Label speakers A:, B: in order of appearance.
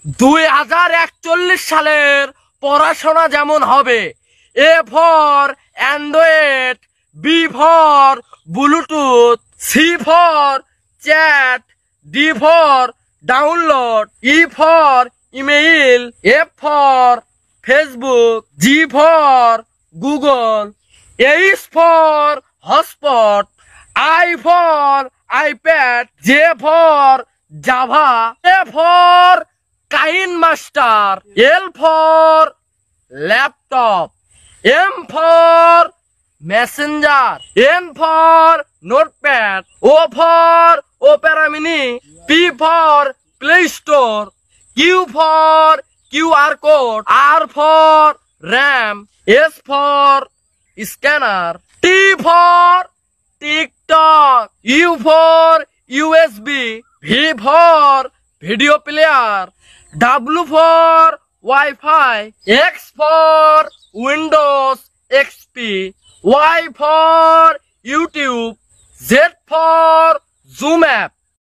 A: 2041 সালের পড়াশোনা যেমন হবে। A for Android, B for Bluetooth, C for chat, D for download, E for email, F for Facebook, G for Google, H for hotspot, I for iPad, J for Java, A for Kine Master, L for laptop, M for Messenger, N for Notepad, O for Opera Mini, P for Play Store, Q for QR code, R for RAM, S for scanner, T for TikTok, U for USB, V for video player, W for WiFi, X for Windows XP, Y for YouTube, Z for Zoom app.